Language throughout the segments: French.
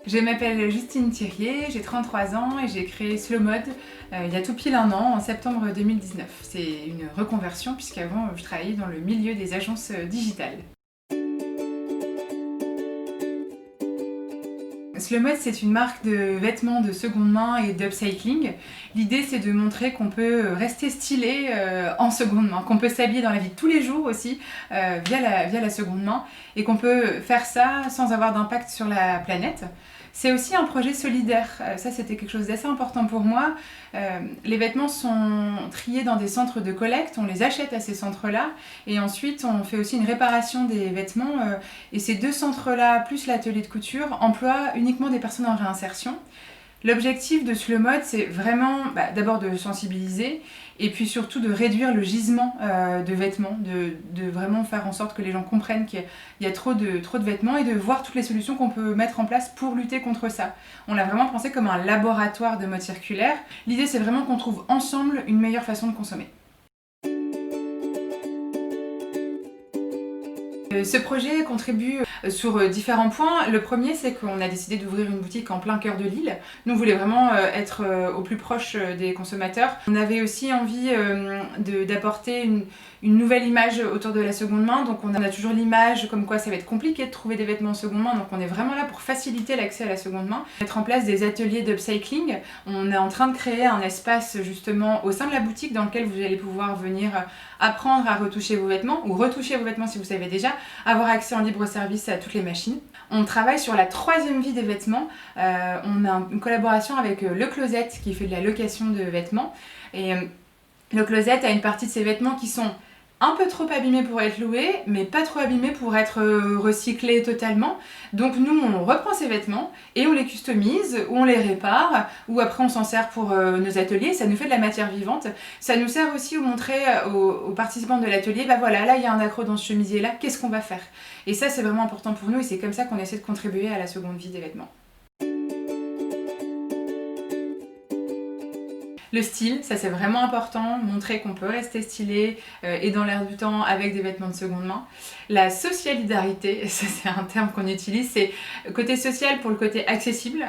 Je m'appelle Justine Thirier, j'ai 33 ans et j'ai créé Slow Mode il y a tout pile un an, en septembre 2019. C'est une reconversion puisqu'avant je travaillais dans le milieu des agences digitales. Slow Mode, c'est une marque de vêtements de seconde main et d'upcycling. L'idée, c'est de montrer qu'on peut rester stylé en seconde main, qu'on peut s'habiller dans la vie de tous les jours aussi via la seconde main et qu'on peut faire ça sans avoir d'impact sur la planète. C'est aussi un projet solidaire. Ça, c'était quelque chose d'assez important pour moi. Les vêtements sont triés dans des centres de collecte, on les achète à ces centres-là et ensuite on fait aussi une réparation des vêtements et ces deux centres-là, plus l'atelier de couture, emploient uniquement des personnes en réinsertion. L'objectif de Slow Mode, c'est vraiment d'abord de sensibiliser et puis surtout de réduire le gisement de vêtements, de vraiment faire en sorte que les gens comprennent qu'il y a trop de vêtements et de voir toutes les solutions qu'on peut mettre en place pour lutter contre ça. On l'a vraiment pensé comme un laboratoire de mode circulaire. L'idée, c'est vraiment qu'on trouve ensemble une meilleure façon de consommer. Ce projet contribue sur différents points. Le premier, c'est qu'on a décidé d'ouvrir une boutique en plein cœur de Lille. Nous, on voulait vraiment être au plus proche des consommateurs. On avait aussi envie d'apporter une nouvelle image autour de la seconde main. Donc on a toujours l'image comme quoi ça va être compliqué de trouver des vêtements en seconde main. Donc on est vraiment là pour faciliter l'accès à la seconde main. Mettre en place des ateliers d'upcycling. On est en train de créer un espace justement au sein de la boutique dans lequel vous allez pouvoir venir apprendre à retoucher vos vêtements ou retoucher vos vêtements si vous savez déjà, avoir accès en libre service à toutes les machines. On travaille sur la troisième vie des vêtements. On a une collaboration avec Le Closet qui fait de la location de vêtements. Et Le Closet a une partie de ses vêtements qui sont un peu trop abîmés pour être loués, mais pas trop abîmés pour être recyclés totalement. Donc nous, on reprend ces vêtements et on les customise, ou on les répare, ou après on s'en sert pour nos ateliers. Ça nous fait de la matière vivante. Ça nous sert aussi à montrer aux participants de l'atelier, voilà, là il y a un accroc dans ce chemisier-là, qu'est-ce qu'on va faire? Et ça, c'est vraiment important pour nous et c'est comme ça qu'on essaie de contribuer à la seconde vie des vêtements. Le style, ça c'est vraiment important, montrer qu'on peut rester stylé et dans l'air du temps avec des vêtements de seconde main. La socialidarité, ça c'est un terme qu'on utilise, c'est côté social pour le côté accessible,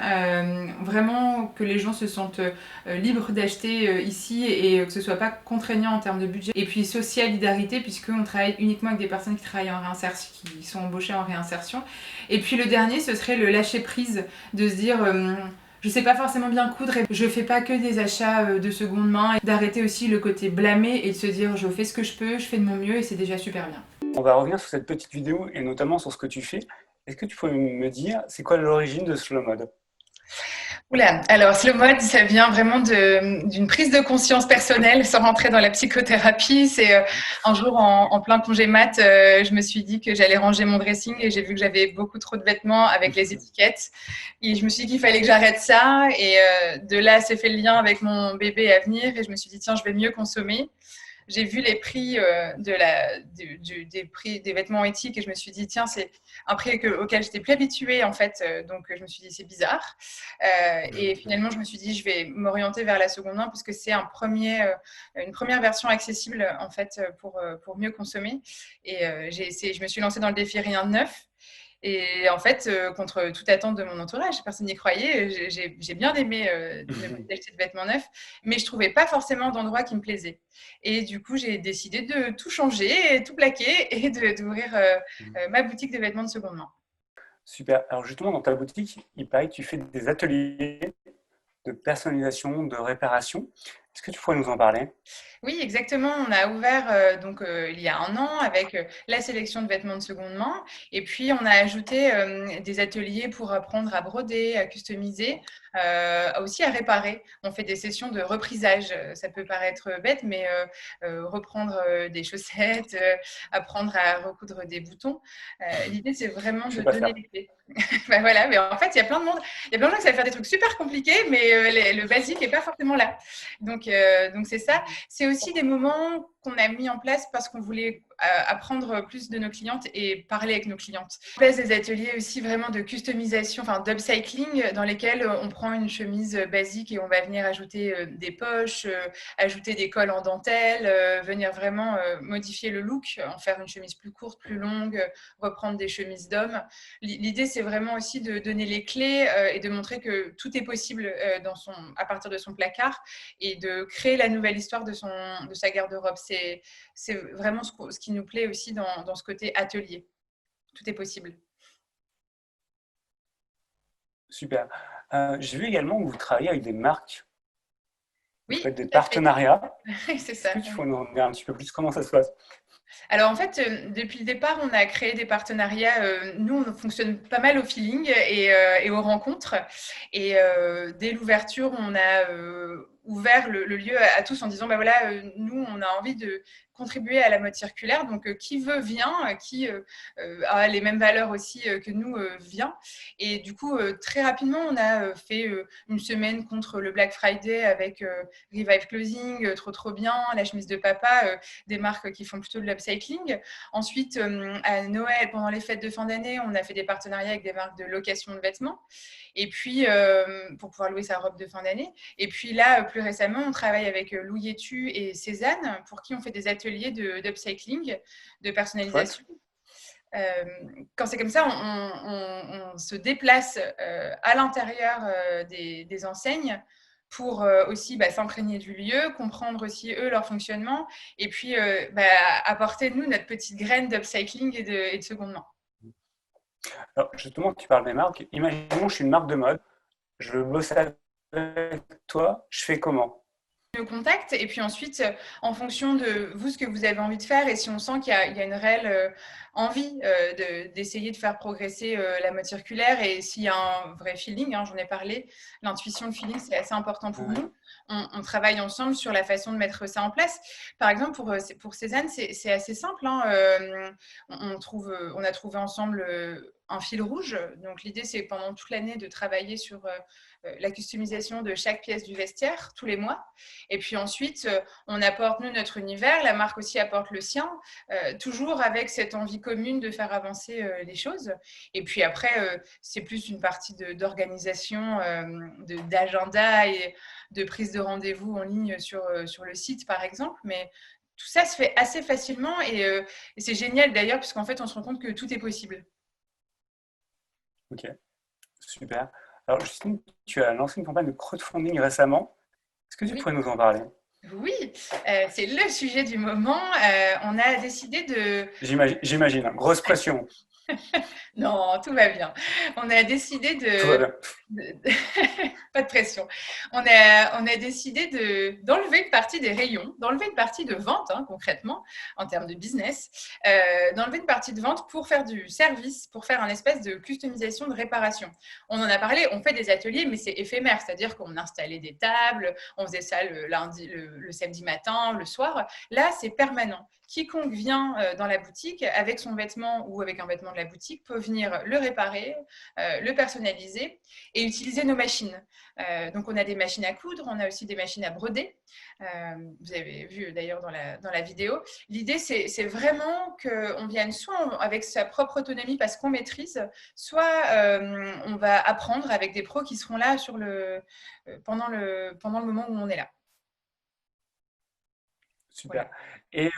vraiment que les gens se sentent libres d'acheter ici et que ce soit pas contraignant en termes de budget. Et puis socialidarité puisqu'on travaille uniquement avec des personnes qui travaillent en réinsertion, qui sont embauchées en réinsertion. Et puis le dernier, ce serait le lâcher prise, de se dire je sais pas forcément bien coudre et je fais pas que des achats de seconde main, et d'arrêter aussi le côté blâmer et de se dire je fais ce que je peux, je fais de mon mieux et c'est déjà super bien. On va revenir sur cette petite vidéo et notamment sur ce que tu fais. Est-ce que tu pourrais me dire, c'est quoi l'origine de Slow Mode? Oula, alors Slow Mode, ça vient vraiment d'une prise de conscience personnelle sans rentrer dans la psychothérapie. C'est un jour en plein congé mat, je me suis dit que j'allais ranger mon dressing et j'ai vu que j'avais beaucoup trop de vêtements avec les étiquettes. Et je me suis dit qu'il fallait que j'arrête ça. Et de là, s'est fait le lien avec mon bébé à venir et je me suis dit, tiens, je vais mieux consommer. J'ai vu les prix, des prix des vêtements éthiques et je me suis dit, tiens, c'est un prix auquel j'étais plus habituée en fait. Donc je me suis dit, c'est bizarre. Et finalement, je me suis dit, je vais m'orienter vers la seconde main puisque c'est une première version accessible en fait pour mieux consommer. Et je me suis lancée dans le défi Rien de neuf. Et en fait, contre toute attente de mon entourage, personne n'y croyait. J'ai bien aimé acheter de vêtements neufs, mais je trouvais pas forcément d'endroit qui me plaisait. Et du coup, j'ai décidé de tout changer, tout plaquer et d'ouvrir ma boutique de vêtements de seconde main. Super. Alors justement, dans ta boutique, il paraît que tu fais des ateliers de personnalisation, de réparation. Est-ce que tu pourrais nous en parler? Oui, exactement. On a ouvert il y a un an avec la sélection de vêtements de seconde main. Et puis, on a ajouté des ateliers pour apprendre à broder, à customiser, aussi à réparer. On fait des sessions de reprisage. Ça peut paraître bête, mais reprendre des chaussettes, apprendre à recoudre des boutons. L'idée, c'est vraiment Je de sais pas donner faire. les clés. Voilà, mais en fait, il y a plein de monde. Il y a plein de gens qui savent faire des trucs super compliqués, mais le basique n'est pas forcément là. Donc c'est ça. C'est aussi des moments qu'on a mis en place parce qu'on voulait apprendre plus de nos clientes et parler avec nos clientes. On place des ateliers aussi vraiment de customisation, enfin d'upcycling, dans lesquels on prend une chemise basique et on va venir ajouter des poches, ajouter des cols en dentelle, venir vraiment modifier le look, en faire une chemise plus courte, plus longue, reprendre des chemises d'hommes. L'idée, c'est vraiment aussi de donner les clés et de montrer que tout est possible à partir de son placard et de créer la nouvelle histoire de sa garde-robe. C'est vraiment ce qui nous plaît aussi dans ce côté atelier. Tout est possible. Super. J'ai vu également que vous travaillez avec des marques. Vous Oui, faites des tout à fait. partenariats. C'est Est-ce ça. que tu peux nous en dire un petit peu plus comment ça se passe? Alors en fait, depuis le départ, on a créé des partenariats. Nous, on fonctionne pas mal au feeling et aux rencontres. Et dès l'ouverture, on a ouvert le lieu à tous en disant, bah voilà, nous, on a envie de contribuer à la mode circulaire. Donc, qui veut vient, qui a les mêmes valeurs aussi que nous vient. Et du coup, très rapidement, on a fait une semaine contre le Black Friday avec Revive Clothing, trop bien, la chemise de papa, des marques qui font plutôt de l'upcycling. Ensuite, à Noël, pendant les fêtes de fin d'année, on a fait des partenariats avec des marques de location de vêtements. Et puis, pour pouvoir louer sa robe de fin d'année. Et puis là, plus récemment, on travaille avec Lou Yetu et Cézanne, pour qui on fait des ateliers d'upcycling, de personnalisation. Chouette. Quand c'est comme ça, on se déplace à l'intérieur des enseignes pour aussi s'imprégner du lieu, comprendre aussi eux leur fonctionnement et puis apporter nous notre petite graine d'upcycling et de seconde main. Alors, justement, tu parles des marques. Imaginons, je suis une marque de mode. Je veux bosser avec toi. Je fais comment? Le contact et puis ensuite en fonction de vous ce que vous avez envie de faire et si on sent qu'il y a une réelle envie d'essayer de faire progresser la mode circulaire et s'il y a un vrai feeling, j'en ai parlé, l'intuition, le feeling c'est assez important pour Ouais. nous. On travaille ensemble sur la façon de mettre ça en place. Par exemple pour Cézanne c'est assez simple, on a trouvé ensemble un fil rouge. Donc l'idée c'est pendant toute l'année de travailler sur la customisation de chaque pièce du vestiaire tous les mois. Et puis ensuite, on apporte, nous, notre univers, la marque aussi apporte le sien, toujours avec cette envie commune de faire avancer les choses. Et puis après, c'est plus une partie d'organisation, d'agenda et de prise de rendez-vous en ligne sur le site, par exemple. Mais tout ça se fait assez facilement et c'est génial d'ailleurs, puisqu'en fait, on se rend compte que tout est possible. Ok, super. Alors, Justine, tu as lancé une campagne de crowdfunding récemment. Est-ce que tu Oui. pourrais nous en parler? Oui, c'est le sujet du moment. On a décidé de... J'imagine. Grosse pression. Non, tout va bien. On a décidé Tout va de... bien. de- Pas de pression. On a décidé d'enlever une partie des rayons, d'enlever une partie de vente, concrètement, en termes de business, d'enlever une partie de vente pour faire du service, pour faire un espèce de customisation de réparation. On en a parlé, on fait des ateliers, mais c'est éphémère, c'est-à-dire qu'on installait des tables, on faisait ça le lundi, le samedi matin, le soir. Là, c'est permanent. Quiconque vient dans la boutique avec son vêtement ou avec un vêtement de la boutique peut venir le réparer, le personnaliser et utiliser nos machines. Donc, on a des machines à coudre, on a aussi des machines à broder. Vous avez vu d'ailleurs dans la vidéo. L'idée, c'est vraiment qu'on vienne soit avec sa propre autonomie parce qu'on maîtrise, soit on va apprendre avec des pros qui seront là pendant le moment où on est là. Super. Voilà. Et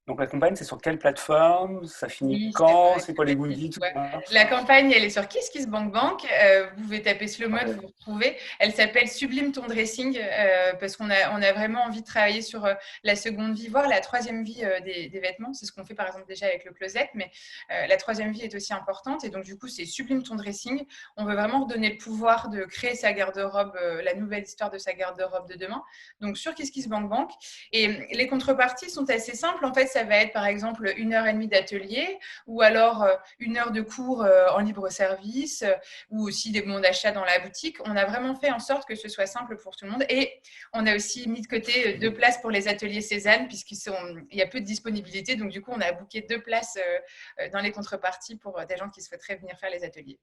donc, la campagne, c'est sur quelle plateforme? Ça finit Oui, c'est quand? vrai, C'est c'est quoi les facile goodies? pour Tout toi. ça? La campagne, elle est sur KissKissBankBank. Vous pouvez taper Slow Mode, Ouais. vous retrouvez. Elle s'appelle Sublime ton dressing parce qu'on a vraiment envie de travailler sur la seconde vie, voire la troisième vie des vêtements. C'est ce qu'on fait par exemple déjà avec le closet, mais la troisième vie est aussi importante. Et donc du coup, c'est Sublime ton dressing. On veut vraiment redonner le pouvoir de créer sa garde-robe, la nouvelle histoire de sa garde-robe de demain. Donc sur KissKissBankBank. Et les contreparties sont assez simples. En fait, ça va être par exemple 1 heure et demie d'atelier ou alors 1 heure de cours en libre service ou aussi des bons d'achat dans la boutique. On a vraiment fait en sorte que ce soit simple pour tout le monde. Et on a aussi mis de côté 2 places pour les ateliers Cézanne puisqu'il y a peu de disponibilité. Donc du coup, on a booké 2 places dans les contreparties pour des gens qui souhaiteraient venir faire les ateliers.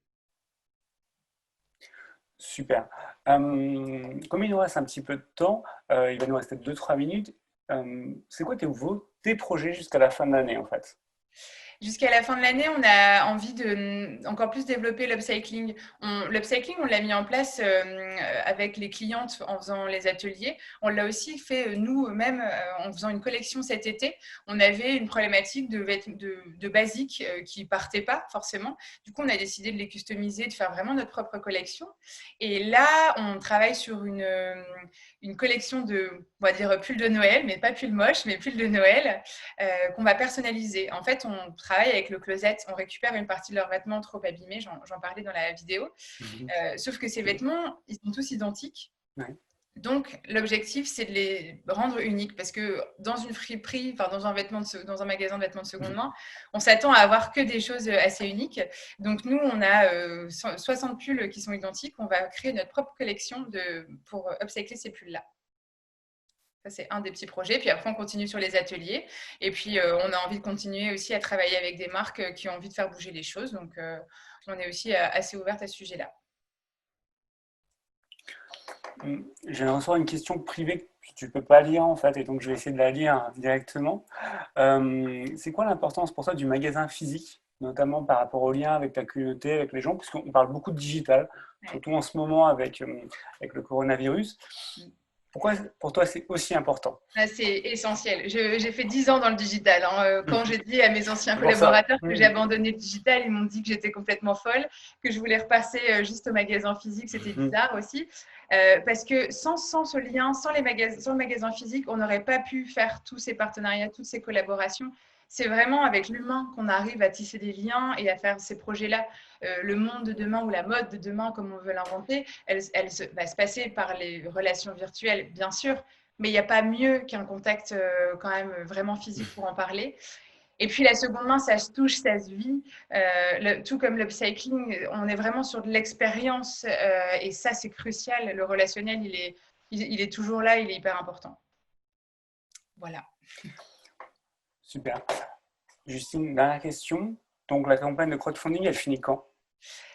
Super. Comme il nous reste un petit peu de temps, il va nous rester 2-3 minutes. C'est quoi tes projets jusqu'à la fin de l'année en fait? Jusqu'à la fin de l'année, on a envie de encore plus développer l'upcycling. L'upcycling, on l'a mis en place avec les clientes en faisant les ateliers. On l'a aussi fait nous-mêmes en faisant une collection cet été. On avait une problématique de basiques qui partaient pas forcément. Du coup, on a décidé de les customiser, de faire vraiment notre propre collection. Et là, on travaille sur une collection de, on va dire, pulls de Noël, mais pas pulls moches, mais pulls de Noël qu'on va personnaliser. En fait, on travaille avec le closet, on récupère une partie de leurs vêtements trop abîmés, j'en parlais dans la vidéo. Sauf que ces vêtements, ils sont tous identiques. Ouais. Donc, l'objectif, c'est de les rendre uniques parce que dans une friperie, enfin dans dans un magasin de vêtements de seconde main, on s'attend à avoir que des choses assez uniques. Donc, nous, on a 60 pulls qui sont identiques. On va créer notre propre collection pour upcycler ces pulls-là. Ça, c'est un des petits projets. Puis après, on continue sur les ateliers. Et puis, on a envie de continuer aussi à travailler avec des marques qui ont envie de faire bouger les choses. Donc, on est aussi assez ouverte à ce sujet-là. Je viens de recevoir une question privée que tu ne peux pas lire en fait, et donc je vais essayer de la lire directement. C'est quoi l'importance pour toi du magasin physique, notamment par rapport au lien avec ta communauté, avec les gens, puisqu'on parle beaucoup de digital, surtout en ce moment avec le coronavirus. Pourquoi pour toi c'est aussi important? C'est essentiel. J'ai fait 10 ans dans le digital. Quand j'ai dit à mes anciens collaborateurs que j'ai abandonné le digital, ils m'ont dit que j'étais complètement folle, que je voulais repasser juste au magasin physique. C'était bizarre aussi. Parce que sans ce lien, sans le magasin physique, on n'aurait pas pu faire tous ces partenariats, toutes ces collaborations. C'est vraiment avec l'humain qu'on arrive à tisser des liens et à faire ces projets-là. Le monde de demain ou la mode de demain, comme on veut l'inventer, elle va se passer par les relations virtuelles, bien sûr, mais il n'y a pas mieux qu'un contact quand même vraiment physique pour en parler. Et puis la seconde main, ça se touche, ça se vit. Tout comme l'upcycling, on est vraiment sur de l'expérience et ça, c'est crucial. Le relationnel, il est toujours là, il est hyper important. Voilà. Super. Justine, dernière question. Donc la campagne de crowdfunding, elle finit quand?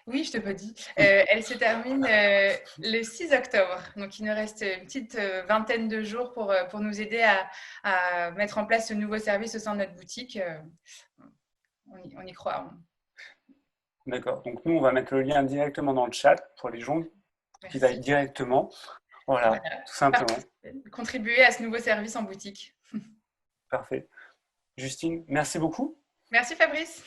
Oui, je te peux dire. Elle se termine le 6 octobre. Donc, il nous reste une petite vingtaine de jours pour nous aider à mettre en place ce nouveau service au sein de notre boutique. On y croit. D'accord. Donc nous, on va mettre le lien directement dans le chat pour les gens qui aillent directement. Voilà, tout simplement. Contribuer à ce nouveau service en boutique. Parfait. Justine, merci beaucoup. Merci Fabrice.